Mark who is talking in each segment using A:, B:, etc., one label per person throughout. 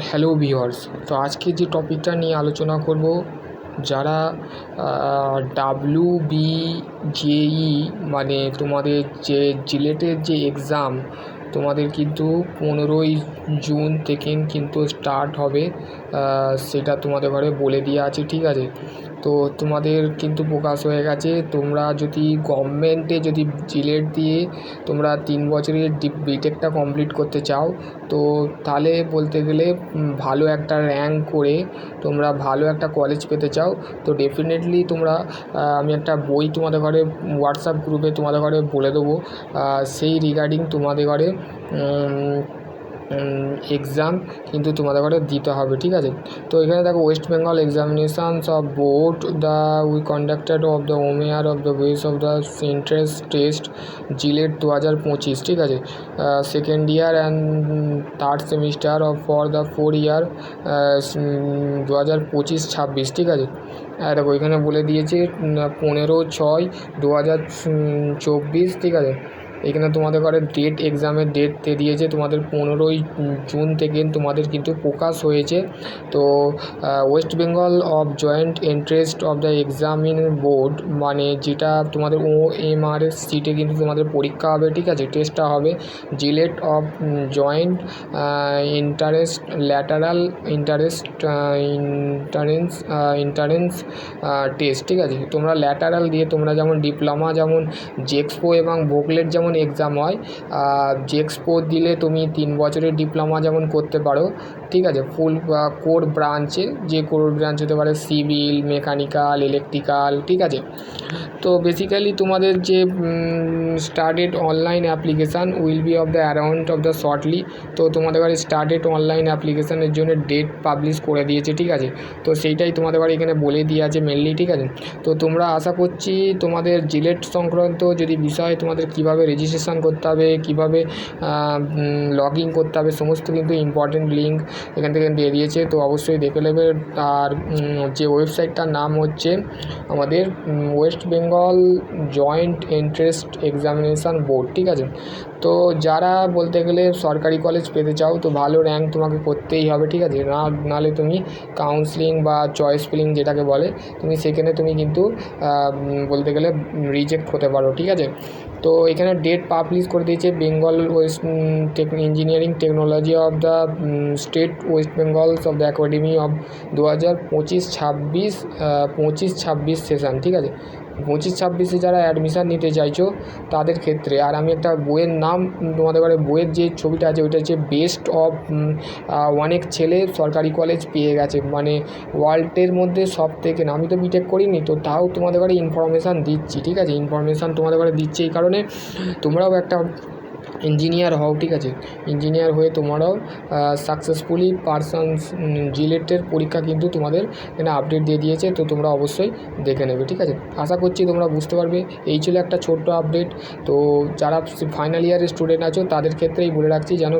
A: Hello viewers, তো আজকে যে টপিকটা নিয়ে আলোচনা করব, যারা WBJE মানে তোমাদের যে জিলেটের যে এক্সাম তোমাদের কিন্তু 15ই জুন থেকে কিন্তু স্টার্ট হবে, সেটা তোমাদের ঘরে বলে দেওয়া আছে। ঠিক আছে, তো তোমাদের কিন্তু প্রকাশ হয়ে গেছে। তোমরা যদি গভর্নমেন্টে যদি জিলেট দিয়ে তোমরা 3 বছরের বিটেকটা কমপ্লিট করতে চাও, তো তাহলে বলতে গেলে ভালো একটা র্যাঙ্ক করে তোমরা ভালো একটা কলেজ পেতে চাও, তো ডেফিনেটলি তোমরা আমি একটা বই তোমাদের ঘরে হোয়াটসঅ্যাপ গ্রুপে তোমাদের ঘরে বলে দেবো, সেই রিগার্ডিং তোমাদের ঘরে এক্সাম কিন্তু তোমাদের ঘরে দিতে হবে। ঠিক আছে, তো এখানে দেখো, West Bengal examinations of board the we conducted of the ওমেয়ার অফ দ্য ওয়েস অফ দ্য সেন্ট্রেস টেস্ট জিলেট 2025। ঠিক আছে, second year and third semester of for the 4 year 2025-26। ঠিক আছে, দেখো এখানে বলে দিয়েছে 15/6/2024। ঠিক আছে, এখানে তোমাদের ঘরে ডেট, এক্সামের ডেট দিয়েছে তোমাদের 15ই জুন থেকে তোমাদের কিন্তু প্রকাশ হয়েছে। তো West Bengal of joint interest of the examine board মানে যেটা তোমাদের OMR সিটে কিন্তু তোমাদের পরীক্ষা হবে। ঠিক আছে, টেস্টটা হবে JELET of joint interest lateral ইন্টারেন্স test. ঠিক আছে, তোমরা ল্যাটারাল দিয়ে তোমরা যেমন ডিপ্লোমা যেমন জেক্সপো এবং ভোকলেট যেমন এক্সাম হয়, জেক্সপো দিলে তুমি 3 বছরের ডিপ্লোমা যেমন করতে পারো। ঠিক আছে, ফুল কোর ব্রাঞ্চে, যে কোর ব্রাঞ্চ হতে পারে সিভিল, মেকানিক্যাল, ইলেকট্রিক্যাল। ঠিক আছে, তো বেসিক্যালি তোমাদের যে started online application will be of the around of the shortly. তো তোমাদের বাড়ি স্টার্টেড অনলাইন অ্যাপ্লিকেশানের জন্য ডেট পাবলিশ করে দিয়েছে। ঠিক আছে, তো সেইটাই তোমাদের বাড়ি এখানে বলে দিয়ে আছে মেনলি। ঠিক আছে, তো তোমরা আশা করছি তোমাদের জিলেট সংক্রান্ত যদি বিষয় তোমাদের কিভাবে রেজিস্ট্রেশন করতে হবে, কিভাবে লগ ইন করতে হবে, সমস্ত কিন্তু ইম্পর্টেন্ট লিঙ্ক এখান থেকে দিয়ে দিয়েছে, তো অবশ্যই দেখে নেবে। আর যে ওয়েবসাইটটার নাম হচ্ছে আমাদের West Bengal joint interest examination board. ঠিক আছে, তো যারা বলতে গেলে সরকারি কলেজ পেতে চাও, তো ভালো র্যাঙ্ক তোমাকে করতেই হবে। ঠিক আছে, নাহলে তুমি কাউন্সিলিং বা চয়েস ফিলিং যেটাকে বলে, তুমি সেখানে তুমি কিন্তু বলতে গেলে রিজেক্ট হতে পারো। ঠিক আছে, তো এখানে ডেট পাবলিশ করে দিয়েছে Bengal West engineering technology of the state West Bengal's of the academy of 2025-26 session. ঠিক আছে, 25-26 যারা অ্যাডমিশান নিতে চাইছো তাদের ক্ষেত্রে। আর আমি একটা বইয়ের নাম তোমাদের ঘরে, বইয়ের যে ছবিটা আছে ওইটা হচ্ছে বেস্ট অফ, অনেক ছেলে সরকারি কলেজ পেয়ে গেছে, মানে ওয়ার্ল্ডের মধ্যে সব থেকে। না, আমি তো বিটেক করিনি, তো তাও তোমাদের ঘরে ইনফরমেশান দিচ্ছি। ঠিক আছে, ইনফরমেশান তোমাদের ঘরে দিচ্ছি এই কারণে তোমরাও একটা ইঞ্জিনিয়ার হও। ঠিক আছে, ইঞ্জিনিয়ার হয়ে তোমরাও সাকসেসফুলি পারসনস জিলেটের পরীক্ষা কিন্তু তোমাদের এখানে আপডেট দিয়ে দিয়েছে, তো তোমরা অবশ্যই দেখে নেবে। ঠিক আছে, আশা করছি তোমরা বুঝতে পারবে। এই ছিল একটা ছোট্ট আপডেট। তো যারা ফাইনাল ইয়ারের স্টুডেন্ট আছো তাদের ক্ষেত্রেই বলে রাখছি, যেন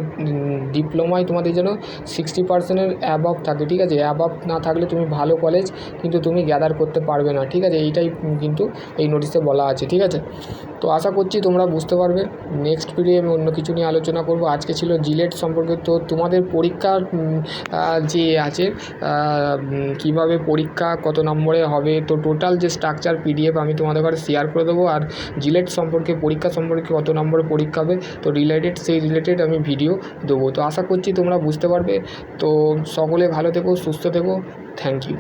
A: ডিপ্লোমায় তোমাদের যেন 60%-এর অ্যাবভ থাকে। ঠিক আছে, অ্যাবভ না থাকলে তুমি ভালো কলেজ কিন্তু তুমি গ্যাদার করতে পারবে না। ঠিক আছে, এইটাই কিন্তু এই নোটিশে বলা আছে। ঠিক আছে, তো আশা করছি তোমরা বুঝতে পারবে। নেক্সট ভিডিও আমি অন্য কিছু নিয়ে আলোচনা করব। আজকে ছিল জিলেট সম্পর্কে। তো তোমাদের পরীক্ষার যে আছে কিভাবে পরীক্ষা কত নম্বরে হবে, তো টোটাল যে স্ট্রাকচার PDF আমি তোমাদের ঘরে শেয়ার করে দেবো। আর জিলেট সম্পর্কে, পরীক্ষা সম্পর্কে কত নম্বরে পরীক্ষা হবে, তো সেই রিলেটেড আমি ভিডিও দেবো। তো আশা করছি তোমরা বুঝতে পারবে। তো সকলে ভালো থেকো, সুস্থ থেকো। Thank you.